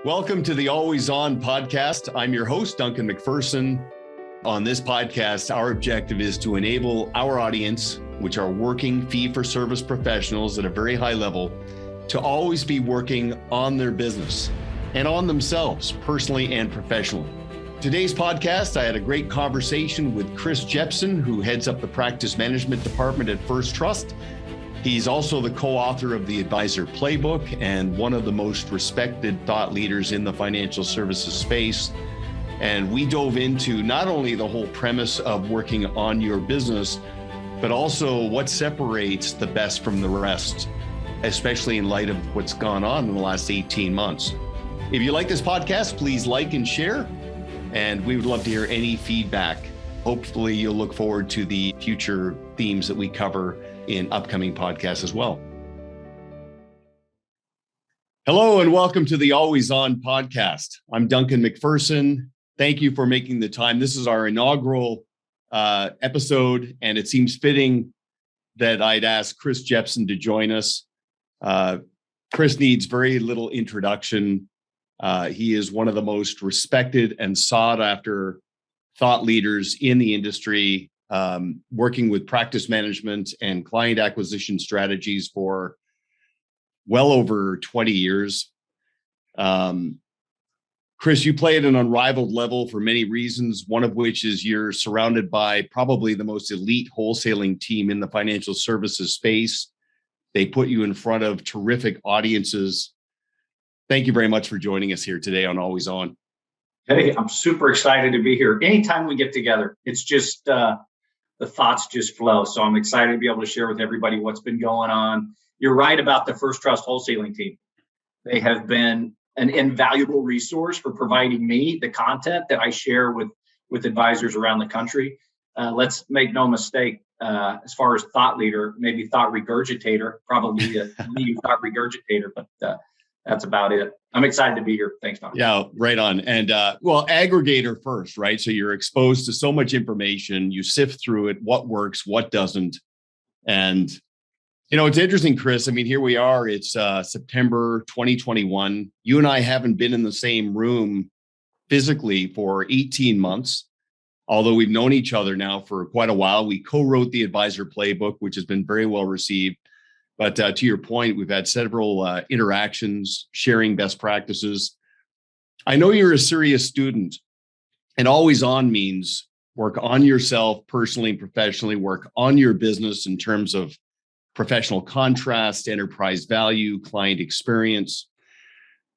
Welcome to the Always On podcast. I'm your host, Duncan MacPherson. On this podcast, our objective is to enable our audience, which are working fee-for-service professionals at a very high level, to always be working on their business and on themselves, personally and professionally. Today's podcast, I had a great conversation with Chris Jeppesen, who heads up the practice management department at First Trust. He's also the co-author of the Advisor Playbook and one of the most respected thought leaders in the financial services space. And we dove into not only the whole premise of working on your business, but also what separates the best from the rest, especially in light of what's gone on in the last 18 months. If you like this podcast, please like and share. And we would love to hear any feedback. Hopefully you'll look forward to the future themes that we cover in upcoming podcasts as well. Hello and welcome to the Always On podcast. I'm Duncan MacPherson. Thank you for making the time. This is our inaugural episode, and it seems fitting that I'd ask Chris Jeppesen to join us. Chris needs very little introduction. He is one of the most respected and sought after thought leaders in the industry, working with practice management and client acquisition strategies for well over 20 years. Chris, you play at an unrivaled level for many reasons, one of which is you're surrounded by probably the most elite wholesaling team in the financial services space. They put you in front of terrific audiences. Thank you very much for joining us here today on Always On. Hey, I'm super excited to be here. Anytime we get together, it's just the thoughts just flow. So I'm excited to be able to share with everybody what's been going on. You're right about the First Trust wholesaling team. They have been an invaluable resource for providing me the content that I share with advisors around the country. Let's make no mistake, as far as thought leader, maybe thought regurgitator, probably a leading thought regurgitator, but that's about it. I'm excited to be here. Thanks, Don. Yeah, right on. And well, aggregator first, right? So you're exposed to so much information, you sift through it, what works, what doesn't. And, you know, it's interesting, Chris. I mean, here we are, it's September 2021. You and I haven't been in the same room physically for 18 months, although we've known each other now for quite a while. We co-wrote the Advisor Playbook, which has been very well received. But to your point, we've had several interactions, sharing best practices. I know you're a serious student, and Always On means work on yourself personally and professionally, work on your business in terms of professional contrast, enterprise value, client experience.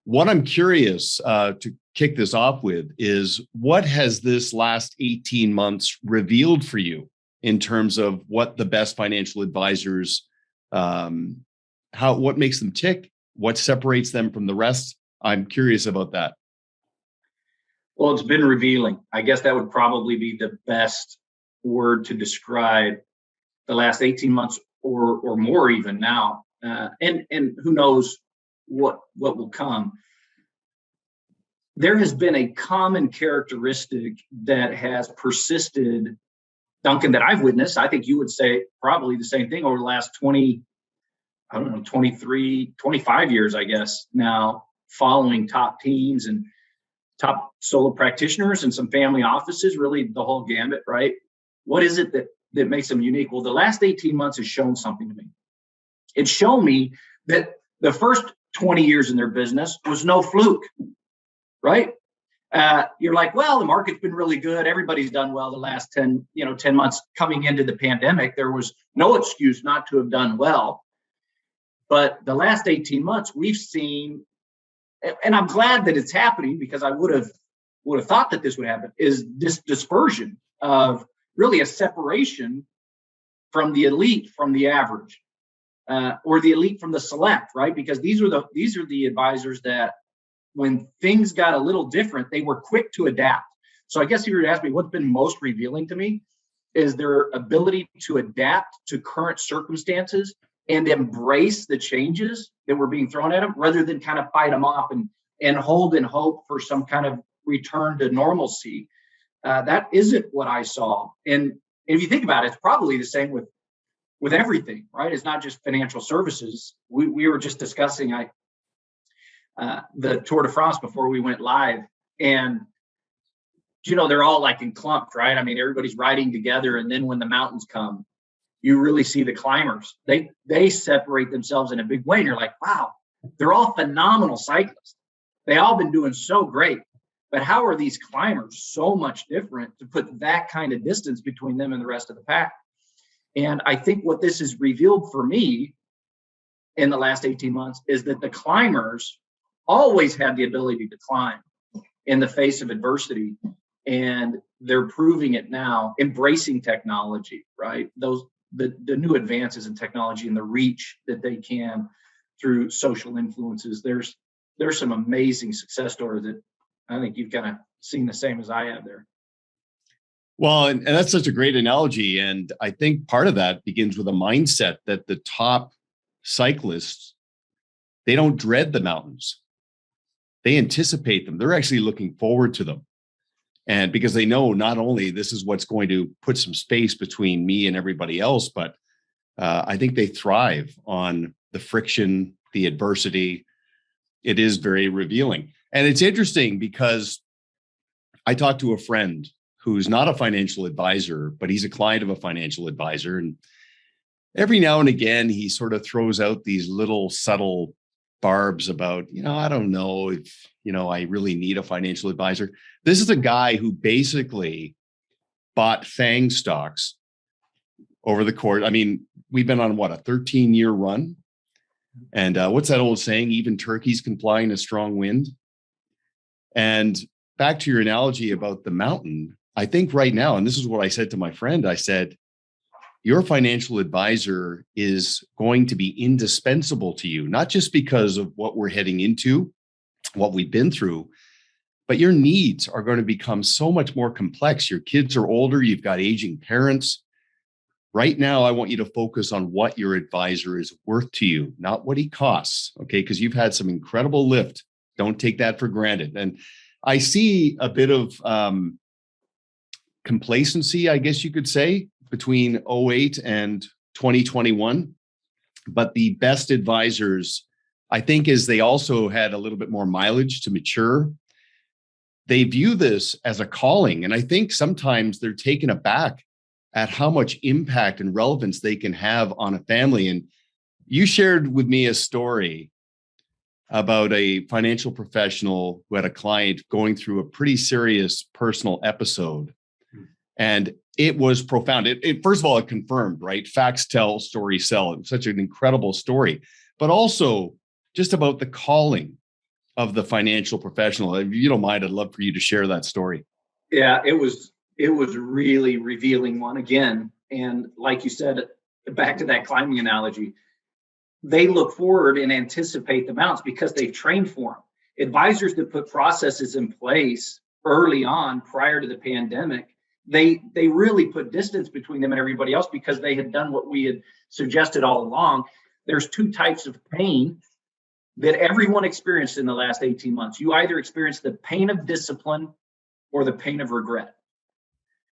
What I'm curious to kick this off with is, what has this last 18 months revealed for you in terms of what the best financial advisors what makes them tick, what separates them from the rest? I'm curious about that. Well, it's been revealing. I guess that would probably be the best word to describe the last 18 months or more even now. And who knows what will come. There has been a common characteristic that has persisted, Duncan, that I've witnessed. I think you would say probably the same thing over the last 23, 25 years, I guess, now, following top teams and top solo practitioners and some family offices, really the whole gambit, right? What is it that makes them unique? Well, the last 18 months has shown something to me. It's shown me that the first 20 years in their business was no fluke, right? You're like, well, the market's been really good. Everybody's done well the last 10 months coming into the pandemic. There was no excuse not to have done well. But the last 18 months, we've seen, and I'm glad that it's happening, because I would have thought that this would happen, is this dispersion of really a separation from the elite, from the average, or the elite from the select, right? Because these are the advisors that, when things got a little different, they were quick to adapt. So I guess if you were to ask me what's been most revealing to me, is their ability to adapt to current circumstances and embrace the changes that were being thrown at them, rather than kind of fight them off and hold and hope for some kind of return to normalcy. That isn't what I saw. And if you think about it, it's probably the same with everything, right? It's not just financial services. We were just discussing, the Tour de France before we went live. And, they're all like in clumps, right? I mean, everybody's riding together. And then when the mountains come, you really see the climbers. They separate themselves in a big way. And you're like, wow, they're all phenomenal cyclists. They all been doing so great. But how are these climbers so much different to put that kind of distance between them and the rest of the pack? And I think what this has revealed for me in the last 18 months is that the climbers always had the ability to climb in the face of adversity. And they're proving it now, embracing technology, right? The new advances in technology and the reach that they can through social influences. There's some amazing success stories that I think you've kind of seen the same as I have there. Well, and that's such a great analogy. And I think part of that begins with a mindset that the top cyclists, they don't dread the mountains. They anticipate them. They're actually looking forward to them. And because they know not only this is what's going to put some space between me and everybody else, but I think they thrive on the friction, the adversity. It is very revealing. And it's interesting because I talked to a friend who's not a financial advisor, but he's a client of a financial advisor. And every now and again, he sort of throws out these little subtle barbs about, I don't know if, I really need a financial advisor. This is a guy who basically bought FANG stocks over the course. I mean, we've been on a 13-year run. And what's that old saying? Even turkeys can fly in a strong wind. And back to your analogy about the mountain, I think right now, and this is what I said to my friend, I said, your financial advisor is going to be indispensable to you, not just because of what we're heading into, what we've been through, but your needs are going to become so much more complex. Your kids are older. You've got aging parents. Right now, I want you to focus on what your advisor is worth to you, not what he costs, okay? Because you've had some incredible lift. Don't take that for granted. And I see a bit of complacency, I guess you could say, between 2008 and 2021. But the best advisors, I think, is they also had a little bit more mileage to mature. They view this as a calling. And I think sometimes they're taken aback at how much impact and relevance they can have on a family. And you shared with me a story about a financial professional who had a client going through a pretty serious personal episode. And it was profound. It first of all, it confirmed, right? Facts tell, stories sell. It was such an incredible story, but also just about the calling of the financial professional. If you don't mind, I'd love for you to share that story. Yeah, it was a really revealing one again. And like you said, back to that climbing analogy, they look forward and anticipate the mountains because they've trained for them. Advisors that put processes in place early on prior to the pandemic, they really put distance between them and everybody else because they had done what we had suggested all along. There's two types of pain that everyone experienced in the last 18 months. You either experience the pain of discipline or the pain of regret.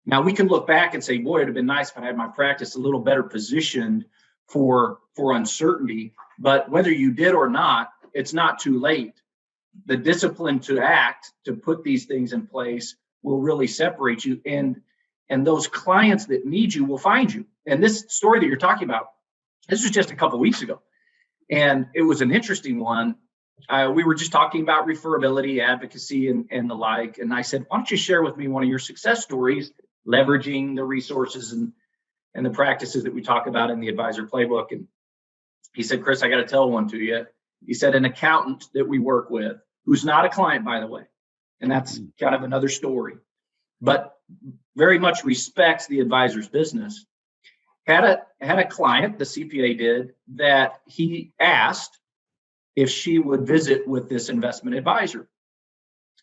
Now, we can look back and say, boy, it'd have been nice if I had my practice a little better positioned for uncertainty. But whether you did or not, it's not too late. The discipline to act, to put these things in place, will really separate you. And those clients that need you will find you. And this story that you're talking about, this was just a couple of weeks ago. And it was an interesting one. We were just talking about referability, advocacy, and the like. And I said, why don't you share with me one of your success stories, leveraging the resources and the practices that we talk about in the Advisor Playbook. And he said, Chris, I got to tell one to you. He said, an accountant that we work with, who's not a client, by the way, and that's kind of another story, but very much respects the advisor's business, had a client, the CPA did, that he asked if she would visit with this investment advisor.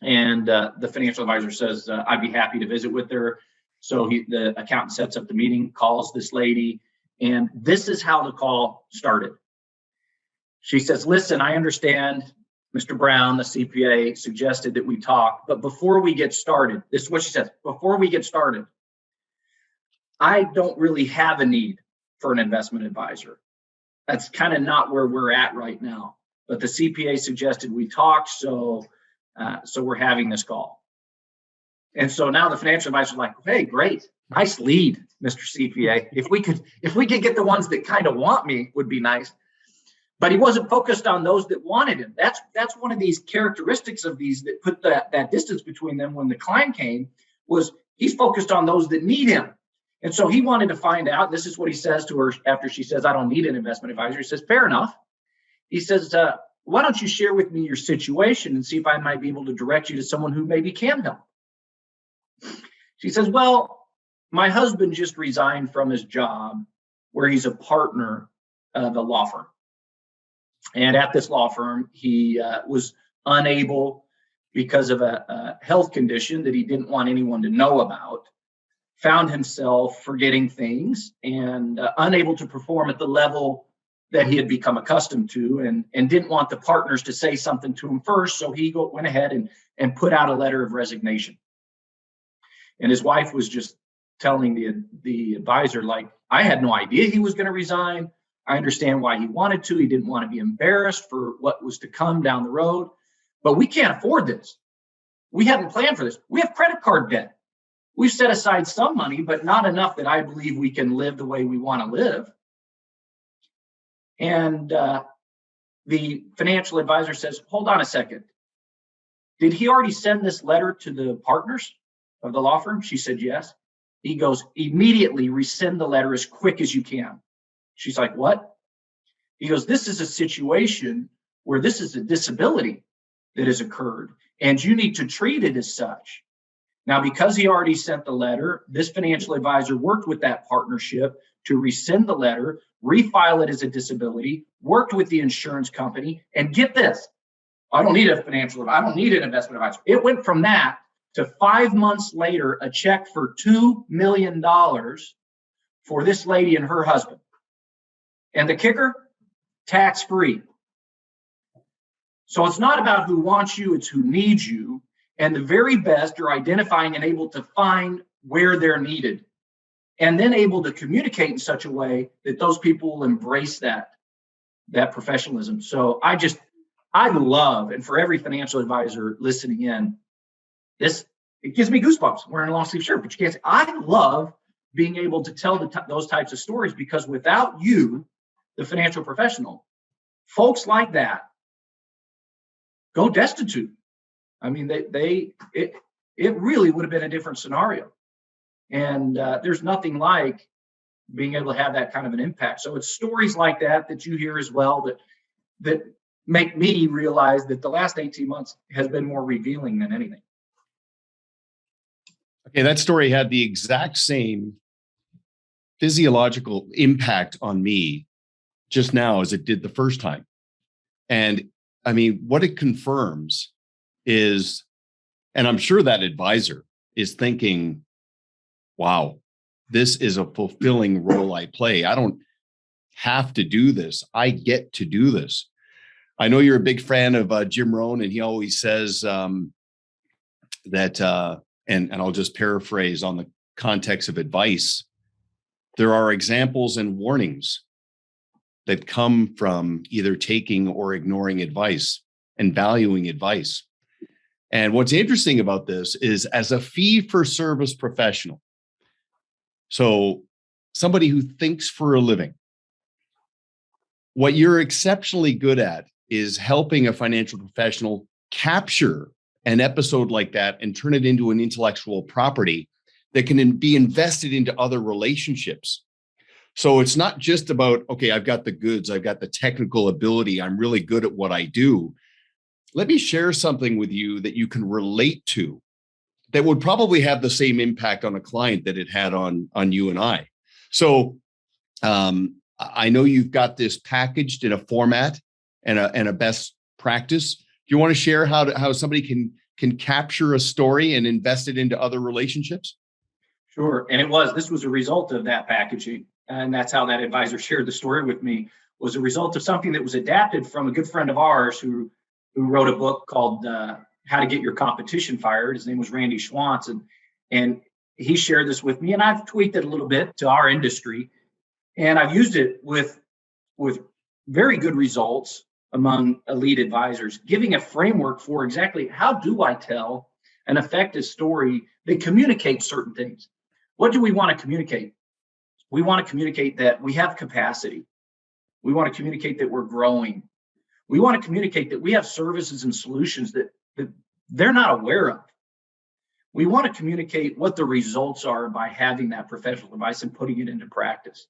And the financial advisor says, I'd be happy to visit with her. So the accountant sets up the meeting, calls this lady, and this is how the call started. She says, listen, I understand Mr. Brown, the CPA, suggested that we talk, but before we get started, this is what she says, before we get started, I don't really have a need for an investment advisor. That's kind of not where we're at right now. but the CPA suggested we talk, so we're having this call. And so now the financial advisor is like, hey, great, nice lead, Mr. CPA. If we could get the ones that kind of want me, would be nice. But he wasn't focused on those that wanted him. That's one of these characteristics of these that put that distance between them when the client came, was he's focused on those that need him. And so he wanted to find out, this is what he says to her after she says, I don't need an investment advisor. He says, fair enough. He says, why don't you share with me your situation and see if I might be able to direct you to someone who maybe can help. She says, well, my husband just resigned from his job where he's a partner of a law firm. And at this law firm, he was unable, because of a health condition that he didn't want anyone to know about, found himself forgetting things and unable to perform at the level that he had become accustomed to, and didn't want the partners to say something to him first. So he went ahead and put out a letter of resignation. And his wife was just telling the advisor, like, I had no idea he was going to resign. I understand why he wanted to. He didn't want to be embarrassed for what was to come down the road. But we can't afford this. We hadn't planned for this. We have credit card debt. We've set aside some money, but not enough that I believe we can live the way we want to live. And the financial advisor says, hold on a second. Did he already send this letter to the partners of the law firm? She said, yes. He goes, immediately rescind the letter as quick as you can. She's like, what? He goes, this is a situation where this is a disability that has occurred, and you need to treat it as such. Now, because he already sent the letter, this financial advisor worked with that partnership to rescind the letter, refile it as a disability, worked with the insurance company, and get this, I don't need an investment advisor. It went from that to 5 months later, a check for $2 million for this lady and her husband. And the kicker, tax-free. So it's not about who wants you, it's who needs you. And the very best are identifying and able to find where they're needed, and then able to communicate in such a way that those people will embrace that professionalism. So I love, and for every financial advisor listening in, it gives me goosebumps wearing a long sleeve shirt, but you can't say, I love being able to tell those types of stories, because without you, the financial professional, folks like that go destitute. I mean, it really would have been a different scenario. And there's nothing like being able to have that kind of an impact. So it's stories like that you hear as well that make me realize that the last 18 months has been more revealing than anything. Okay, that story had the exact same physiological impact on me just now as it did the first time. And I mean, what it confirms is, and I'm sure that advisor is thinking, wow, this is a fulfilling role I play. I don't have to do this. I get to do this. I know you're a big fan of Jim Rohn, and he always says that, and I'll just paraphrase on the context of advice, there are examples and warnings that come from either taking or ignoring advice and valuing advice. And what's interesting about this is, as a fee-for-service professional, so somebody who thinks for a living, what you're exceptionally good at is helping a financial professional capture an episode like that and turn it into an intellectual property that can be invested into other relationships. So it's not just about, okay, I've got the goods, I've got the technical ability, I'm really good at what I do. Let me share something with you that you can relate to that would probably have the same impact on a client that it had on you and I. So I know you've got this packaged in a format and a best practice. Do you want to share how somebody can capture a story and invest it into other relationships? Sure. And this was a result of that packaging. And that's how that advisor shared the story with me, was a result of something that was adapted from a good friend of ours who wrote a book called How to Get Your Competition Fired. His name was Randy Schwantz. And he shared this with me, and I've tweaked it a little bit to our industry. And I've used it with very good results among elite advisors, giving a framework for exactly how do I tell an effective story that communicates certain things. What do we want to communicate? We want to communicate that we have capacity. We want to communicate that we're growing. We want to communicate that we have services and solutions that they're not aware of. We want to communicate what the results are by having that professional advice and putting it into practice.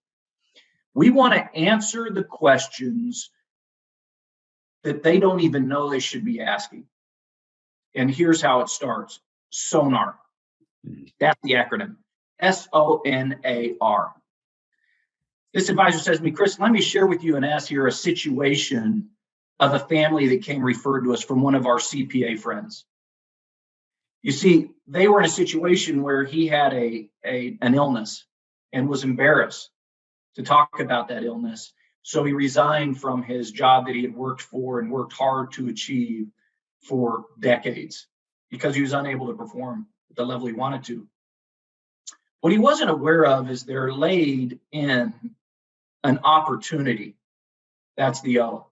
We want to answer the questions that they don't even know they should be asking. And here's how it starts. SONAR. That's the acronym. SONAR. This advisor says to me, Chris, let me share with you and ask here a situation of a family that came referred to us from one of our CPA friends. You see, they were in a situation where he had an illness and was embarrassed to talk about that illness. So he resigned from his job that he had worked for and worked hard to achieve for decades because he was unable to perform at the level he wanted to. What he wasn't aware of is they're laid in an opportunity. That's the O.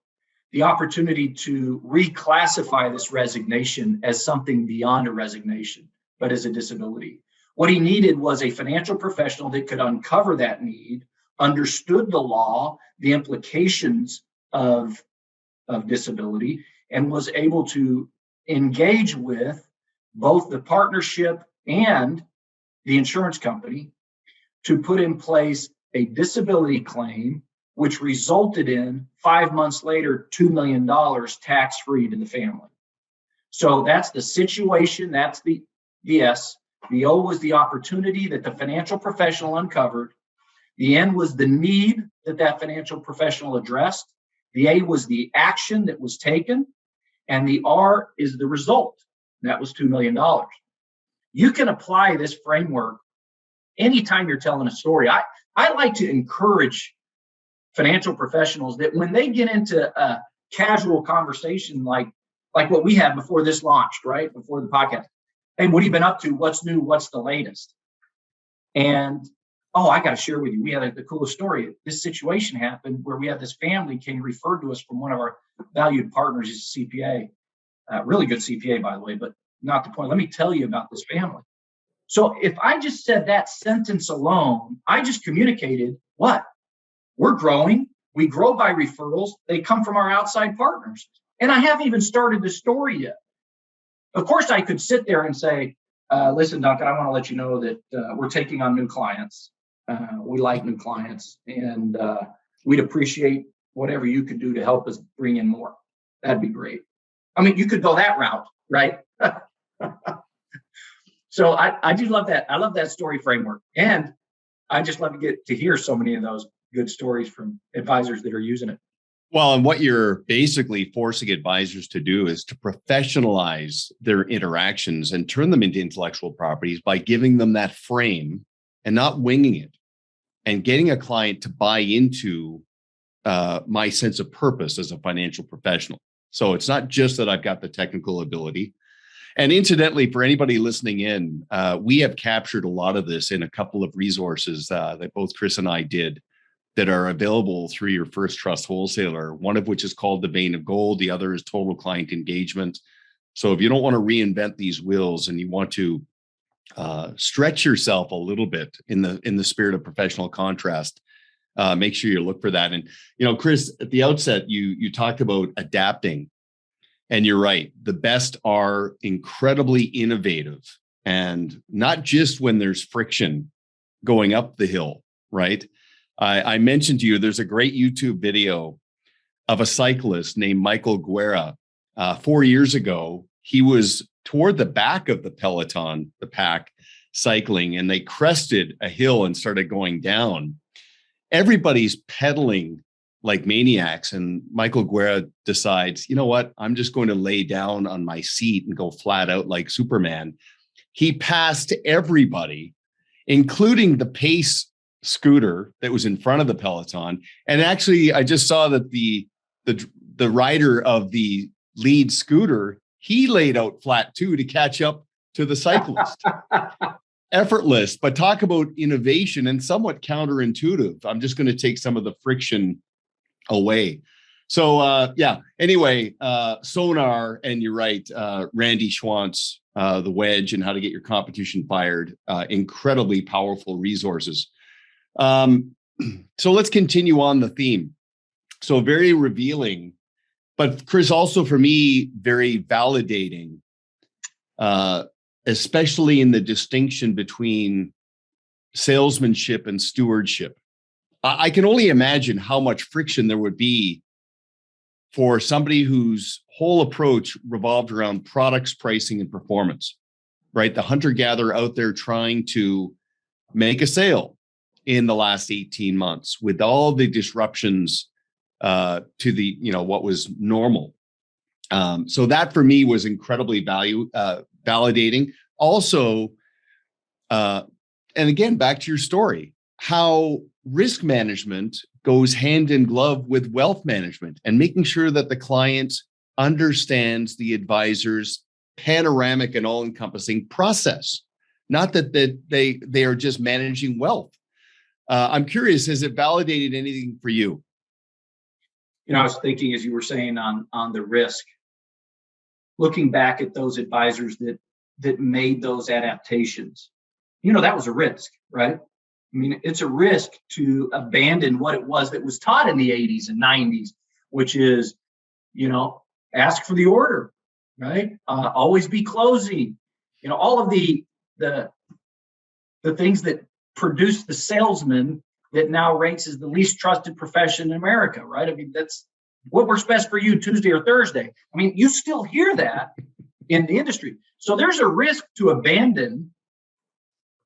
The opportunity to reclassify this resignation as something beyond a resignation, but as a disability. What he needed was a financial professional that could uncover that need, understood the law, the implications of disability, and was able to engage with both the partnership and the insurance company to put in place a disability claim, which resulted in 5 months later, $2 million tax-free to the family. So that's the situation, that's the S. The O was the opportunity that the financial professional uncovered. The N was the need that financial professional addressed. The A was the action that was taken. And the R is the result. That was $2 million. You can apply this framework anytime you're telling a story. I like to encourage financial professionals that when they get into a casual conversation like what we had before this launched, right? Before the podcast. Hey, what have you been up to? What's new? What's the latest? And, I got to share with you. We had the coolest story. This situation happened where we had this family came referred to us from one of our valued partners. He's a CPA, really good CPA, by the way, but not the point. Let me tell you about this family. So if I just said that sentence alone, I just communicated what? We're growing. We grow by referrals. They come from our outside partners. And I haven't even started the story yet. Of course, I could sit there and say, listen, Duncan, I want to let you know that we're taking on new clients. We like new clients, and we'd appreciate whatever you could do to help us bring in more. That'd be great. I mean, you could go that route, right? So I do love that. I love that story framework. And I just love to get to hear so many of those good stories from advisors that are using it. Well, and what you're basically forcing advisors to do is to professionalize their interactions and turn them into intellectual properties by giving them that frame and not winging it, and getting a client to buy into my sense of purpose as a financial professional. So it's not just that I've got the technical ability. And incidentally, for anybody listening in, we have captured a lot of this in a couple of resources that both Chris and I did that are available through your First Trust wholesaler, one of which is called The Vein of Gold. The other is Total Client Engagement. So if you don't want to reinvent these wheels and you want to stretch yourself a little bit in the spirit of professional contrast, make sure you look for that. And, Chris, at the outset, you talked about adapting. And you're right. The best are incredibly innovative, and not just when there's friction going up the hill, right? I mentioned to you, there's a great YouTube video of a cyclist named Michael Guerra. 4 years ago, he was toward the back of the peloton, the pack, cycling, and they crested a hill and started going down. Everybody's pedaling like maniacs. And Michael Guerra decides, you know what? I'm just going to lay down on my seat and go flat out like Superman. He passed everybody, including the pace scooter that was in front of the peloton. And actually, I just saw that the rider of the lead scooter, he laid out flat too to catch up to the cyclist. Effortless, but talk about innovation and somewhat counterintuitive. I'm just going to take some of the friction away. So yeah, anyway, Sonar, and you're right, Randy Schwantz, the wedge and how to get your competition fired, incredibly powerful resources. So let's continue on the theme. So very revealing, but Chris, also for me, very validating, especially in the distinction between salesmanship and stewardship. I can only imagine how much friction there would be for somebody whose whole approach revolved around products, pricing, and performance, right? The hunter-gatherer out there trying to make a sale in the last 18 months with all the disruptions to the, what was normal. So that for me was incredibly validating. Also, and again, back to your story, how risk management goes hand in glove with wealth management and making sure that the client understands the advisor's panoramic and all-encompassing process, not that they are just managing wealth. I'm curious, has it validated anything for you? I was thinking, as you were saying, on the risk, looking back at those advisors that made those adaptations, that was a risk, right? I mean, it's a risk to abandon what it was that was taught in the 80s and 90s, which is, ask for the order, right? Always be closing, all of the things that produce the salesman that now ranks as the least trusted profession in America, right? I mean, that's what works best for you Tuesday or Thursday. I mean, you still hear that in the industry. So there's a risk to abandon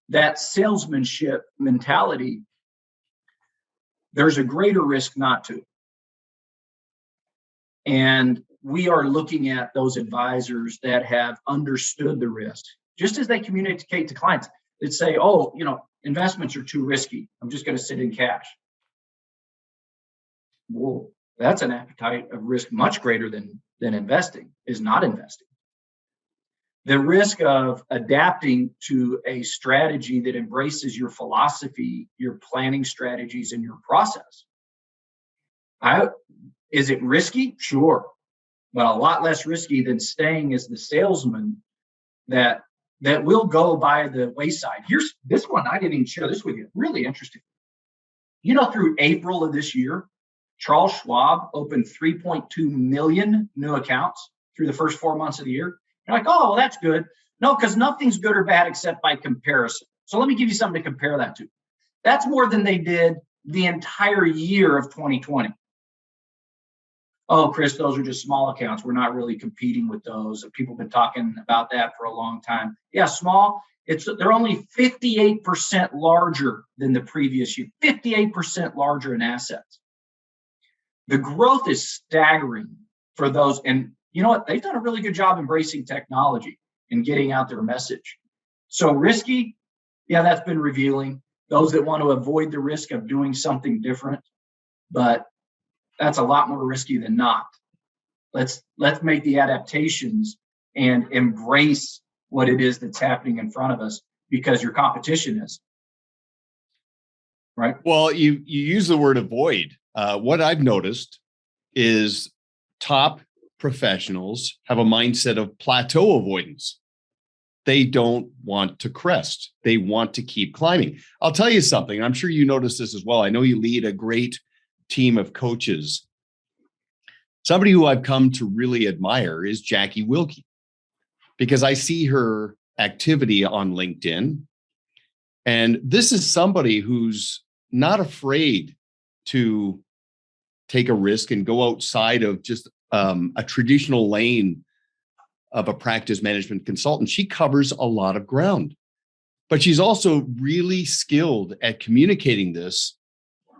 that salesmanship mentality. There's a greater risk not to. And we are looking at those advisors that have understood the risk, just as they communicate to clients that say, investments are too risky. I'm just going to sit in cash. Well, that's an appetite of risk much greater than investing, is not investing. The risk of adapting to a strategy that embraces your philosophy, your planning strategies, and your process. Is it risky? Sure. But a lot less risky than staying as the salesman that will go by the wayside. Here's this one. I didn't even share this with you. Really interesting. Through April of this year, Charles Schwab opened 3.2 million new accounts through the first 4 months of the year. You're like, oh, well, that's good. No, because nothing's good or bad except by comparison. So let me give you something to compare that to. That's more than they did the entire year of 2020. Oh, Chris, those are just small accounts. We're not really competing with those. People have been talking about that for a long time. Yeah, small. They're only 58% larger than the previous year, 58% larger in assets. The growth is staggering for those. And you know what? They've done a really good job embracing technology and getting out their message. So risky, yeah, that's been revealing. Those that want to avoid the risk of doing something different, but that's a lot more risky than not. Let's make the adaptations and embrace what it is that's happening in front of us, because your competition is. Right? Well, you use the word avoid. What I've noticed is top professionals have a mindset of plateau avoidance. They don't want to crest. They want to keep climbing. I'll tell you something. I'm sure you noticed this as well. I know you lead a great team of coaches. Somebody who I've come to really admire is Jackie Wilkie, because I see her activity on LinkedIn. And this is somebody who's not afraid to take a risk and go outside of just a traditional lane of a practice management consultant. She covers a lot of ground, but she's also really skilled at communicating this.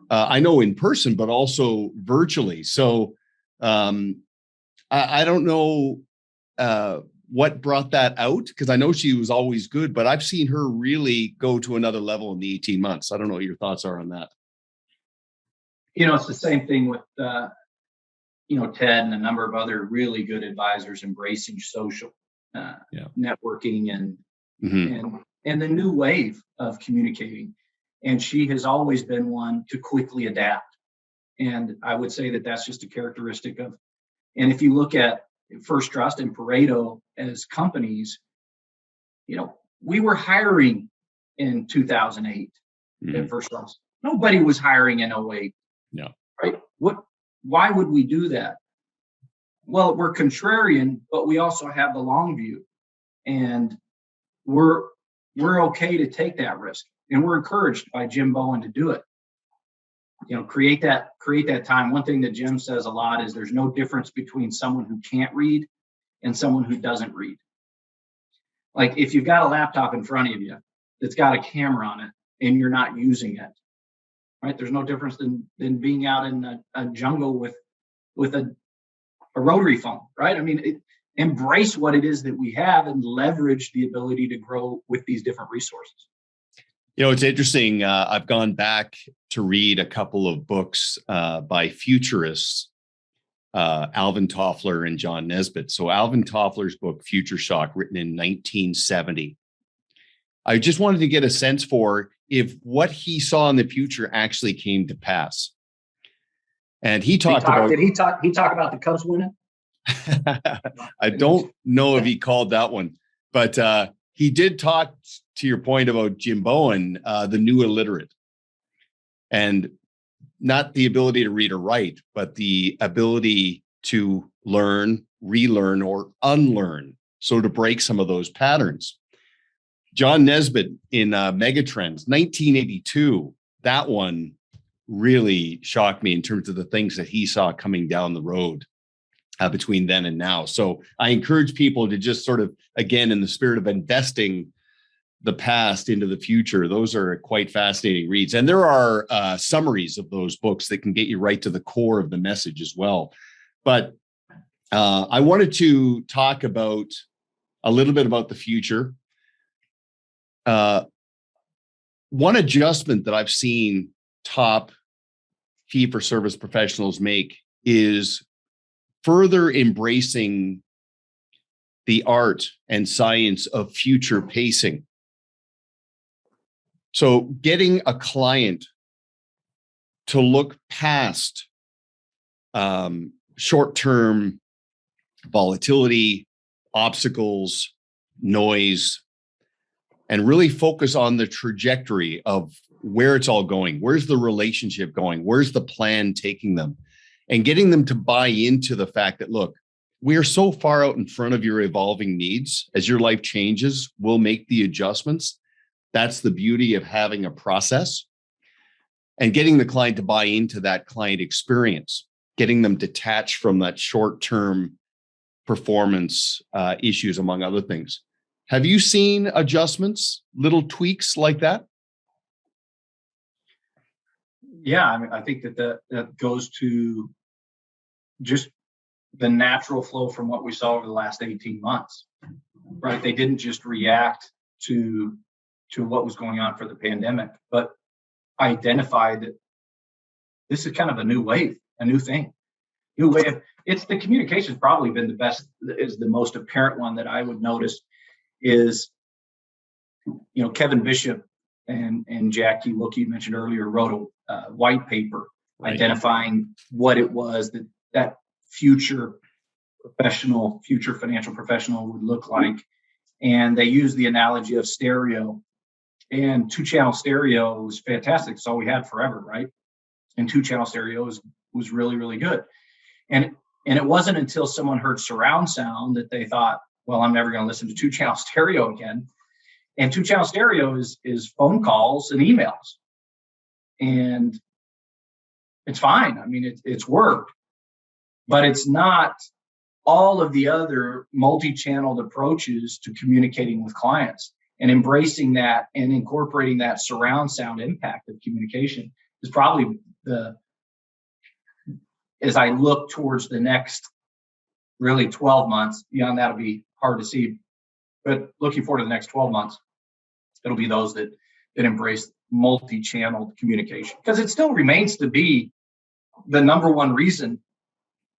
I know in person, but also virtually. So I don't know what brought that out, because I know she was always good, but I've seen her really go to another level in the 18 months. I don't know what your thoughts are on that. It's the same thing with, Ted and a number of other really good advisors embracing social networking and the new wave of communicating. And she has always been one to quickly adapt. And I would say that that's just a characteristic of, and if you look at First Trust and Pareto as companies, we were hiring in 2008 at First Trust. Nobody was hiring in 2008. Yeah. Right? Why would we do that? Well, we're contrarian, but we also have the long view. And we're okay to take that risk. And we're encouraged by Jim Bowen to do it. Create that time. One thing that Jim says a lot is there's no difference between someone who can't read and someone who doesn't read. Like if you've got a laptop in front of you that's got a camera on it and you're not using it, right? There's no difference than being out in a jungle with a rotary phone, right? I mean, embrace what it is that we have and leverage the ability to grow with these different resources. It's interesting. I've gone back to read a couple of books by futurists, Alvin Toffler and John Nesbitt. So Alvin Toffler's book, Future Shock, written in 1970. I just wanted to get a sense for if what he saw in the future actually came to pass. And he talked about... Did he talk about the Cubs winning? I don't know if he called that one, but he did talk, to your point about Jim Bowen, the new illiterate, and not the ability to read or write, but the ability to learn, relearn, or unlearn. So to break some of those patterns. John Nesbitt in Megatrends, 1982, that one really shocked me in terms of the things that he saw coming down the road between then and now. So I encourage people to just sort of, again, in the spirit of investing the past into the future, those are quite fascinating reads. And there are summaries of those books that can get you right to the core of the message as well. But I wanted to talk about a little bit about the future. One adjustment that I've seen top fee-for-service professionals make is further embracing the art and science of future pacing. So getting a client to look past short-term volatility, obstacles, noise, and really focus on the trajectory of where it's all going. Where's the relationship going? Where's the plan taking them? And getting them to buy into the fact that, look, we are so far out in front of your evolving needs. As your life changes, we'll make the adjustments. That's the beauty of having a process. And getting the client to buy into that client experience, getting them detached from that short-term performance issues, among other things. Have you seen adjustments, little tweaks like that? Yeah, I mean, I think that goes to just the natural flow from what we saw over the last 18 months, right? They didn't just react to what was going on for the pandemic, but identified that this is kind of a new wave, a new thing, new way of, it's the communication's probably been the best, is the most apparent one that I would notice is, Kevin Bishop and Jackie Wilkie you mentioned earlier wrote a white paper identifying what it was that future financial professional would look like. And they used the analogy of stereo, and 2-channel stereo was fantastic. It's all we had forever, right? And 2-channel stereo was really, really good. And it wasn't until someone heard surround sound that they thought, well, I'm never going to listen to 2-channel stereo again. And 2-channel stereo is phone calls and emails. And it's fine. I mean, it's worked, but it's not all of the other multi-channeled approaches to communicating with clients, and embracing that and incorporating that surround sound impact of communication is probably as I look towards the next really 12 months, beyond that'll be hard to see, but looking forward to the next 12 months, it'll be those that embrace multi-channeled communication, because it still remains to be the number one reason,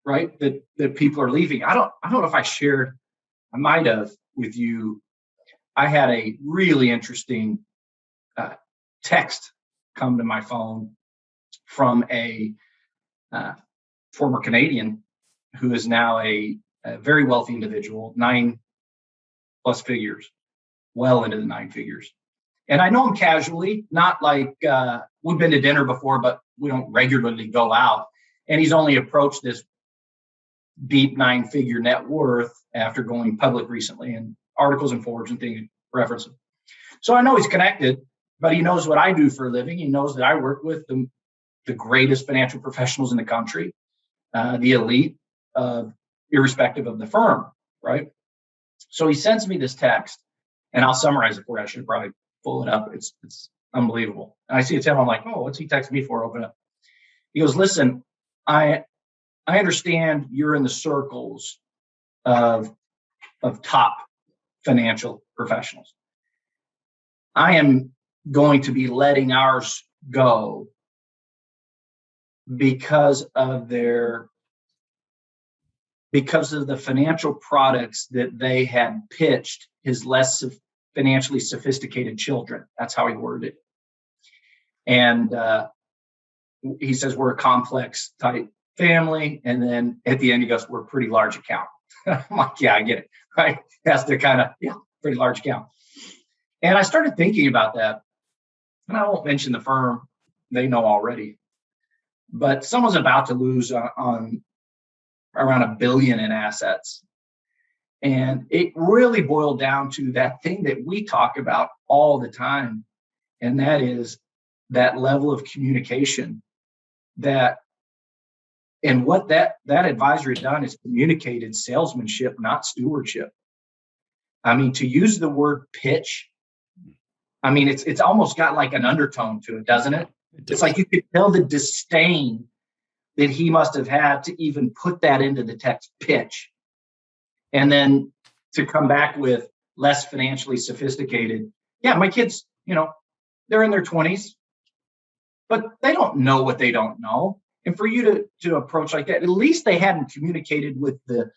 right, that people are leaving. I don't know if I might have with you. I had a really interesting text come to my phone from a former Canadian who is now a very wealthy individual, 9+ figures, well into the 9 figures. And I know him casually, not like we've been to dinner before, but we don't regularly go out. And he's only approached this deep 9-figure net worth after going public recently, and articles and Forbes and things reference him. So I know he's connected, but he knows what I do for a living. He knows that I work with the greatest financial professionals in the country, the elite, irrespective of the firm, right? So he sends me this text, and I'll summarize it for you. I should probably pull it up. It's unbelievable. And I see it's him. I'm like, oh, what's he texting me for? Open it up. He goes, listen, I understand you're in the circles of top financial professionals. I am going to be letting ours go because of the financial products that they had pitched his less financially sophisticated children. That's how he worded it. And he says, we're a complex type family. And then at the end, he goes, we're a pretty large account. I'm like, yeah, I get it. Right. That's the kind of, pretty large account. And I started thinking about that. And I won't mention the firm. They know already. But someone's about to lose on around $1 billion in assets. And it really boiled down to that thing that we talk about all the time. And that is that level of communication and what that advisor had done is communicated salesmanship, not stewardship. I mean, to use the word pitch, I mean, it's almost got like an undertone to it, doesn't it? It's like you could tell the disdain that he must have had to even put that into the text, pitch. And then to come back with less financially sophisticated. Yeah, my kids, they're in their 20s, but they don't know what they don't know. And for you to approach like that, at least they hadn't communicated with the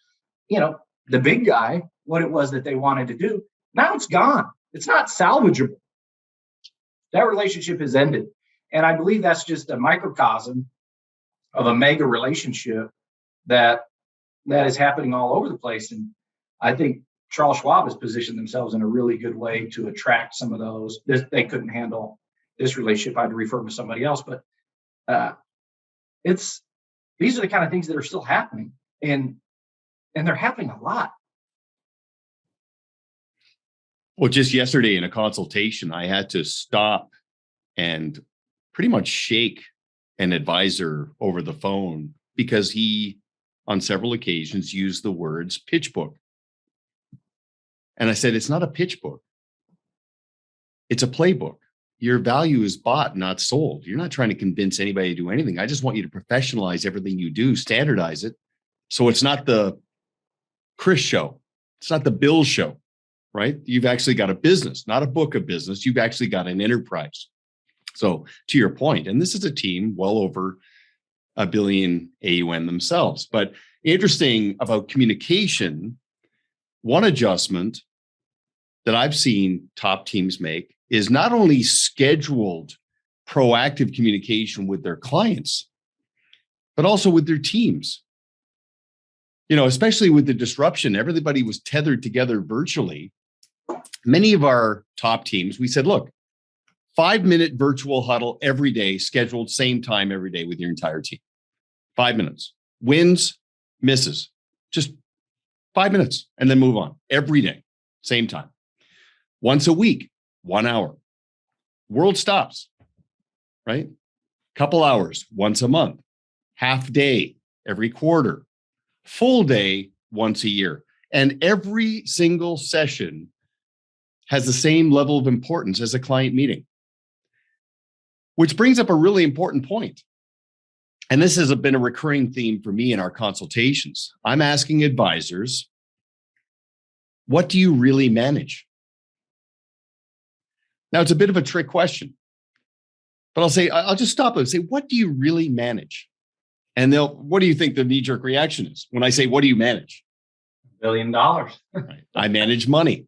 big guy, what it was that they wanted to do. Now it's gone. It's not salvageable. That relationship has ended. And I believe that's just a microcosm of a mega relationship that is happening all over the place. And I think Charles Schwab has positioned themselves in a really good way to attract some of those. They couldn't handle this relationship. I had to refer them to somebody else. But these are the kind of things that are still happening. And they're happening a lot. Well, just yesterday in a consultation, I had to stop and pretty much shake an advisor over the phone because he, on several occasions, used the words pitch book. And I said, it's not a pitch book. It's a playbook. Your value is bought, not sold. You're not trying to convince anybody to do anything. I just want you to professionalize everything you do, standardize it. So it's not the Chris show. It's not the Bill show, right? You've actually got a business, not a book of business. You've actually got an enterprise. So to your point, and this is a team well over $1 billion AUM themselves. But interesting about communication, one adjustment that I've seen top teams make is not only scheduled proactive communication with their clients, but also with their teams. Especially with the disruption, everybody was tethered together virtually. Many of our top teams, we said, look, 5-minute virtual huddle every day, scheduled same time every day with your entire team. 5 minutes. Wins, misses. Just 5 minutes and then move on every day, same time. Once a week, 1 hour. World stops, right? Couple hours once a month. Half day every quarter. Full day once a year. And every single session has the same level of importance as a client meeting. Which brings up a really important point. And this has been a recurring theme for me in our consultations. I'm asking advisors, what do you really manage? Now, it's a bit of a trick question, but I'll just stop and say, what do you really manage? And what do you think the knee-jerk reaction is when I say, what do you manage? $1 billion. Right. I manage money.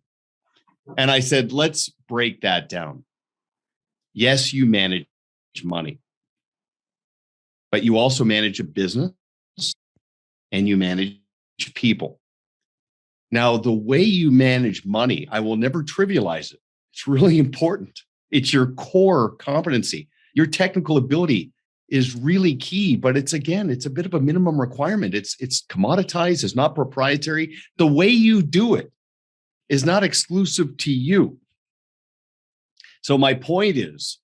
And I said, let's break that down. Yes, you manage money. but you also manage a business and you manage people. Now, the way you manage money, I will never trivialize it. It's really important. It's your core competency. Your technical ability is really key, but it's a bit of a minimum requirement. It's commoditized, it's not proprietary. The way you do it is not exclusive to you. So my point is,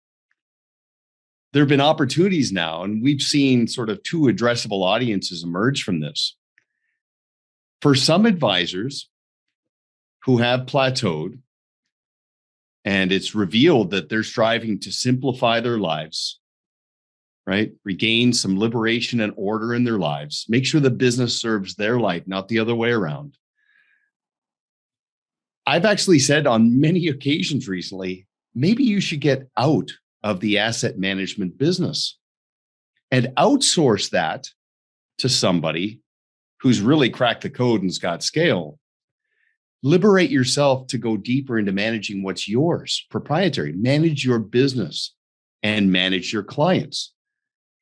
there have been opportunities now, and we've seen sort of two addressable audiences emerge from this. For some advisors who have plateaued, and it's revealed that they're striving to simplify their lives, right? Regain some liberation and order in their lives. Make sure the business serves their life, not the other way around. I've actually said on many occasions recently, maybe you should get out of the asset management business and outsource that to somebody who's really cracked the code and's got scale. Liberate yourself to go deeper into managing what's yours, proprietary. Manage your business and manage your clients.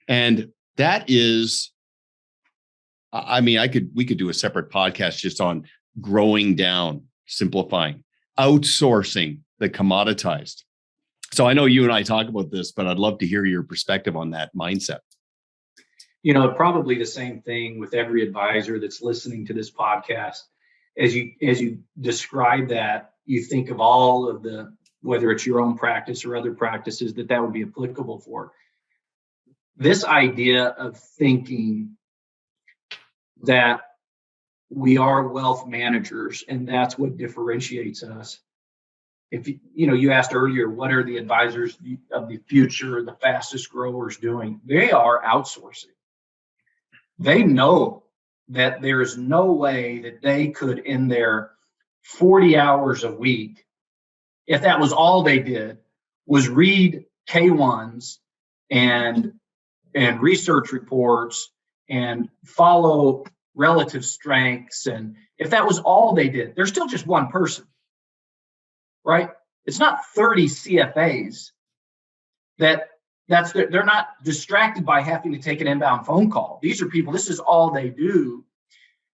And that is, we could do a separate podcast just on growing down, simplifying, outsourcing the commoditized. So I know you and I talk about this, but I'd love to hear your perspective on that mindset. Probably the same thing with every advisor that's listening to this podcast. As you describe that, you think of all of whether it's your own practice or other practices that would be applicable for. This idea of thinking that we are wealth managers and that's what differentiates us. If you asked earlier, what are the advisors of the future, the fastest growers doing? They are outsourcing. They know that there is no way that they could, in their 40 hours a week, if that was all they did, was read K1s and research reports and follow relative strengths. And if that was all they did, they're still just one person, right? It's not 30 CFAs they're not distracted by having to take an inbound phone call. These are people, this is all they do.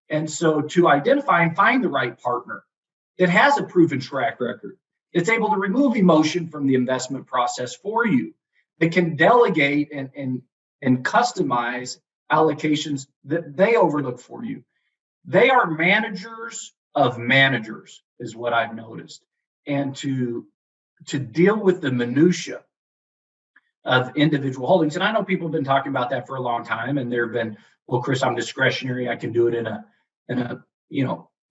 And so to identify and find the right partner that has a proven track record, that's able to remove emotion from the investment process for you, that can delegate and customize allocations that they overlook for you. They are managers of managers, is what I've noticed. And to deal with the minutia of individual holdings. And I know people have been talking about that for a long time. And there have been, well, Chris, I'm discretionary. I can do it in a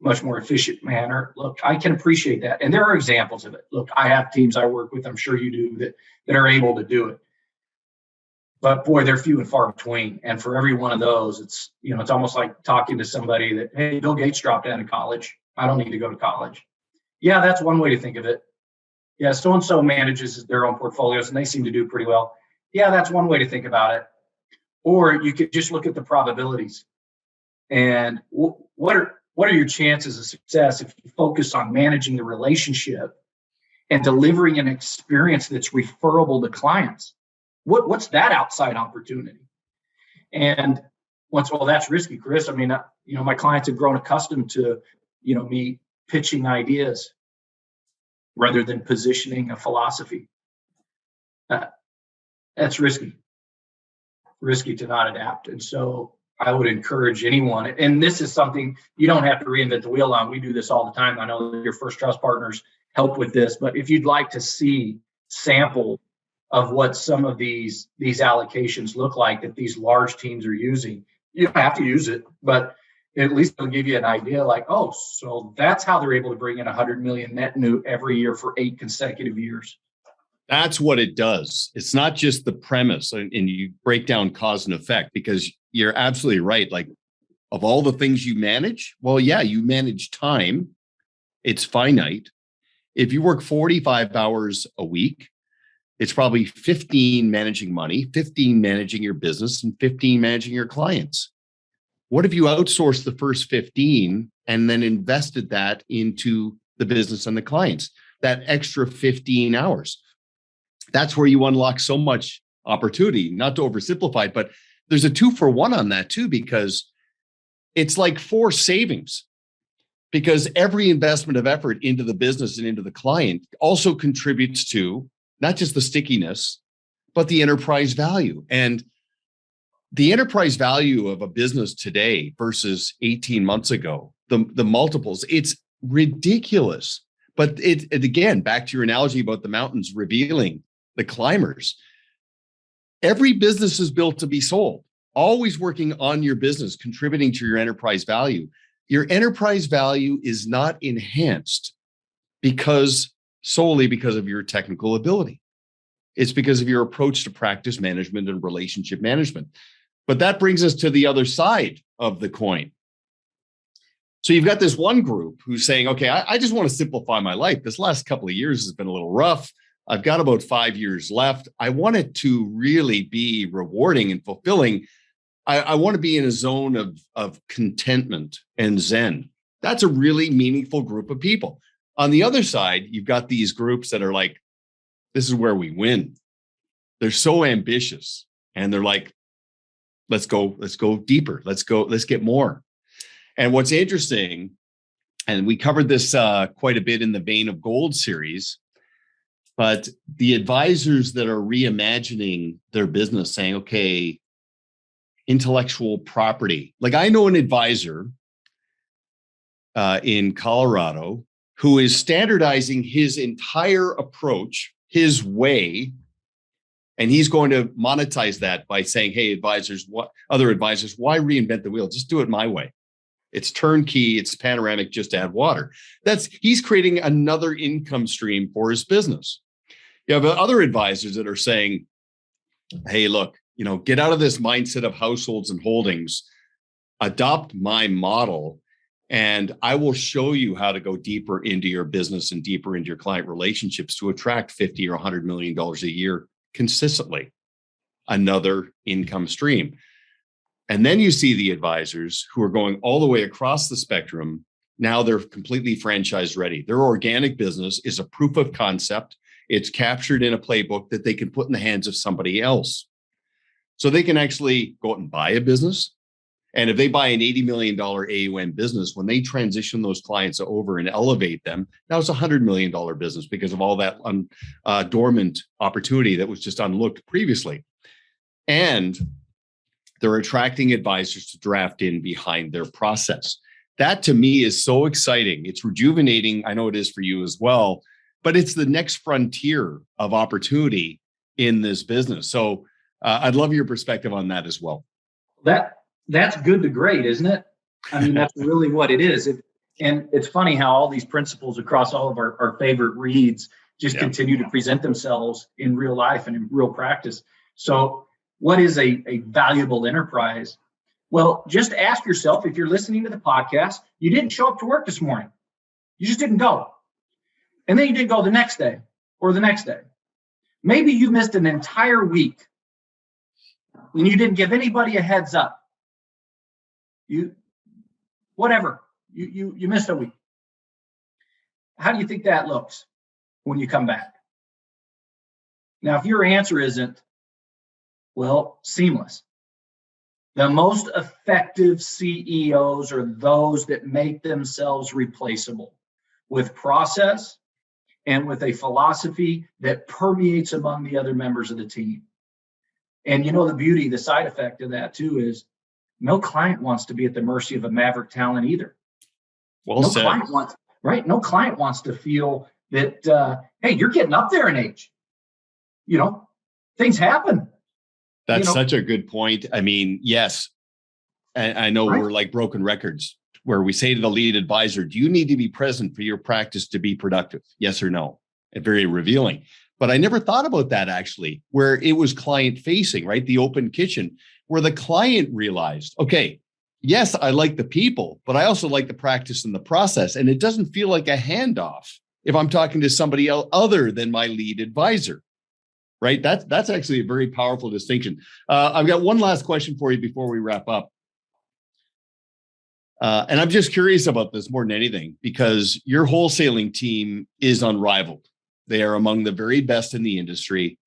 much more efficient manner. Look, I can appreciate that. And there are examples of it. Look, I have teams I work with, I'm sure you do, that are able to do it. But boy, they're few and far between. And for every one of those, it's almost like talking to somebody that, hey, Bill Gates dropped out of college. I don't need to go to college. Yeah, that's one way to think of it. Yeah, so-and-so manages their own portfolios and they seem to do pretty well. Yeah, that's one way to think about it. Or you could just look at the probabilities. And what are your chances of success if you focus on managing the relationship and delivering an experience that's referable to clients? What's that outside opportunity? And that's risky, Chris. I mean, my clients have grown accustomed to, me pitching ideas rather than positioning a philosophy. That's risky to not adapt. And so I would encourage anyone, and this is something you don't have to reinvent the wheel on. We do this all the time. I know that your First Trust partners help with this, but if you'd like to see sample of what some of these allocations look like that these large teams are using, you don't have to use it, but at least it'll give you an idea like, oh, so that's how they're able to bring in 100 million net new every year for 8 consecutive years. That's what it does. It's not just the premise, and you break down cause and effect, because you're absolutely right. Like, of all the things you manage, well, yeah, you manage time. It's finite. If you work 45 hours a week, it's probably 15 managing money, 15 managing your business, and 15 managing your clients. What if you outsourced the first 15 and then invested that into the business and the clients? That extra 15 hours. That's where you unlock so much opportunity, not to oversimplify it, but there's a 2-for-1 on that too, because it's like 4 savings, because every investment of effort into the business and into the client also contributes to not just the stickiness, but the enterprise value. And the enterprise value of a business today versus 18 months ago, the multiples, it's ridiculous. But it again, back to your analogy about the mountains revealing the climbers. Every business is built to be sold, always working on your business, contributing to your enterprise value. Your enterprise value is not enhanced solely because of your technical ability. It's because of your approach to practice management and relationship management. But that brings us to the other side of the coin. So you've got this one group who's saying, okay, I just want to simplify my life. This last couple of years has been a little rough. I've got about 5 years left. I want it to really be rewarding and fulfilling. I want to be in a zone of contentment and zen. That's a really meaningful group of people. On the other side, you've got these groups that are like, this is where we win. They're so ambitious and they're like, let's go deeper. Let's get more. And what's interesting, and we covered this quite a bit in the Vein of Gold series, but the advisors that are reimagining their business saying, okay, intellectual property. Like I know an advisor in Colorado who is standardizing his entire approach, his way, and he's going to monetize that by saying, hey, other advisors, why reinvent the wheel? Just do it my way. It's turnkey, it's panoramic, just add water. He's creating another income stream for his business. You have other advisors that are saying, hey, look, get out of this mindset of households and holdings, adopt my model, and I will show you how to go deeper into your business and deeper into your client relationships to attract $50 or $100 million a year consistently. Another income stream. And then you see the advisors who are going all the way across the spectrum. Now they're completely franchise ready. Their organic business is a proof of concept. It's captured in a playbook that they can put in the hands of somebody else. So they can actually go out and buy a business. And if they buy an $80 million AUM business, when they transition those clients over and elevate them, now it's a $100 million business because of all that dormant opportunity that was just unlooked previously. And they're attracting advisors to draft in behind their process. That to me is so exciting. It's rejuvenating. I know it is for you as well, but it's the next frontier of opportunity in this business. So I'd love your perspective on that as well. That's good to great, isn't it? I mean, that's really what it is. And it's funny how all these principles across all of our favorite reads just continue to present themselves in real life and in real practice. So what is a valuable enterprise? Well, just ask yourself, if you're listening to the podcast, you didn't show up to work this morning. You just didn't go. And then you didn't go the next day or the next day. Maybe you missed an entire week and you didn't give anybody a heads up. You missed a week. How do you think that looks when you come back? Now, if your answer isn't, well, seamless. The most effective CEOs are those that make themselves replaceable with process and with a philosophy that permeates among the other members of the team. And the side effect of that too is no client wants to be at the mercy of a maverick talent either. Well said. No client wants to feel that, hey, you're getting up there in age. Things happen. That's such a good point. I mean, yes, I know we're like broken records where we say to the lead advisor, do you need to be present for your practice to be productive? Yes or no? And very revealing. But I never thought about that actually, where it was client facing, right? The open kitchen, where the client realized, okay, yes, I like the people, but I also like the practice and the process. And it doesn't feel like a handoff if I'm talking to somebody else other than my lead advisor. Right? That's actually a very powerful distinction. I've got one last question for you before we wrap up. And I'm just curious about this more than anything, because your wholesaling team is unrivaled. They are among the very best in the industry.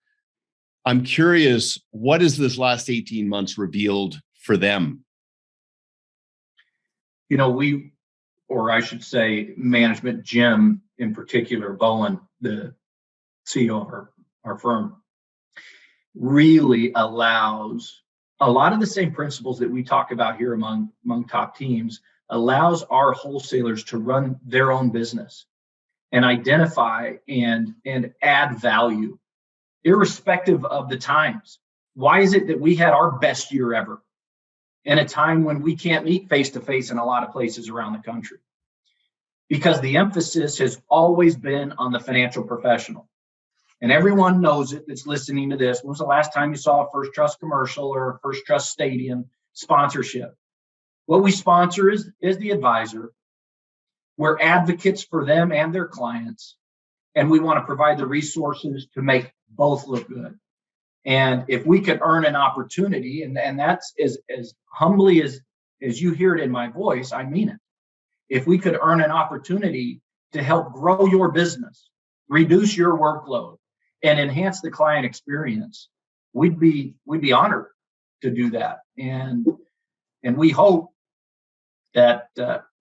I'm curious, what has this last 18 months revealed for them? Or I should say management, Jim in particular, Bowen, the CEO of our firm, really allows a lot of the same principles that we talk about here among top teams, allows our wholesalers to run their own business and identify and add value, irrespective of the times. Why is it that we had our best year ever in a time when we can't meet face-to-face in a lot of places around the country? Because the emphasis has always been on the financial professional. And everyone knows it that's listening to this. When was the last time you saw a First Trust commercial or a First Trust Stadium sponsorship? What we sponsor is the advisor. We're advocates for them and their clients. And we want to provide the resources to make both look good. And if we could earn an opportunity, and that's as humbly as you hear it in my voice, I mean it. If we could earn an opportunity to help grow your business, reduce your workload, and enhance the client experience, we'd be honored to do that. And we hope that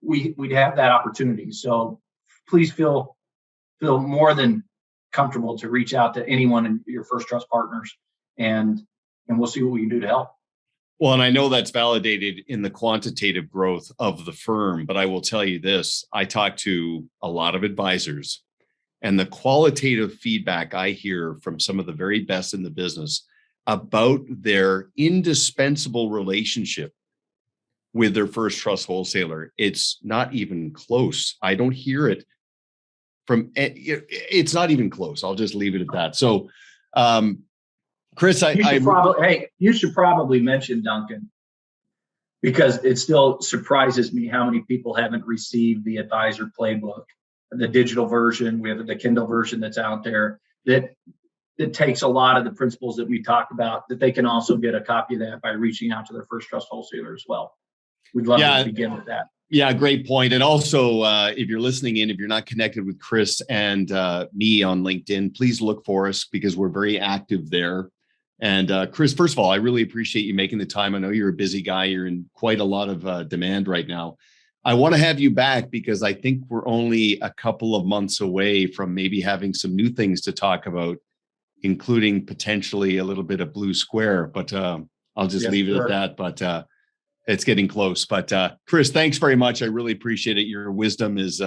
we'd have that opportunity. So please feel more than comfortable to reach out to anyone in your First Trust partners, and we'll see what we can do to help. Well, and I know that's validated in the quantitative growth of the firm, but I will tell you this, I talk to a lot of advisors, and the qualitative feedback I hear from some of the very best in the business about their indispensable relationship with their First Trust wholesaler, it's not even close. I don't hear it it's not even close. I'll just leave it at that. So, Chris, you should probably mention Duncan, because it still surprises me how many people haven't received the Advisor Playbook, the digital version. We have the Kindle version that's out there that takes a lot of the principles that we talked about, that they can also get a copy of that by reaching out to their First Trust wholesaler as well. We'd love to begin with that. Yeah, great point. And also, if you're listening in, if you're not connected with Chris and me on LinkedIn, please look for us, because we're very active there. And Chris, first of all, I really appreciate you making the time. I know you're a busy guy. You're in quite a lot of demand right now. I want to have you back because I think we're only a couple of months away from maybe having some new things to talk about, including potentially a little bit of Blue Square. But I'll just leave it at that. But it's getting close. But Chris, thanks very much. I really appreciate it. Your wisdom is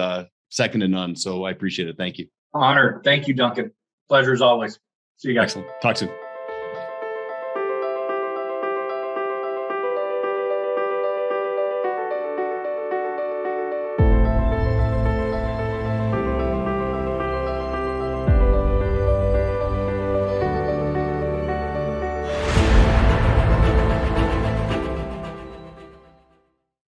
second to none. So I appreciate it. Thank you. Honored. Thank you, Duncan. Pleasure as always. See you guys. Excellent. Talk soon.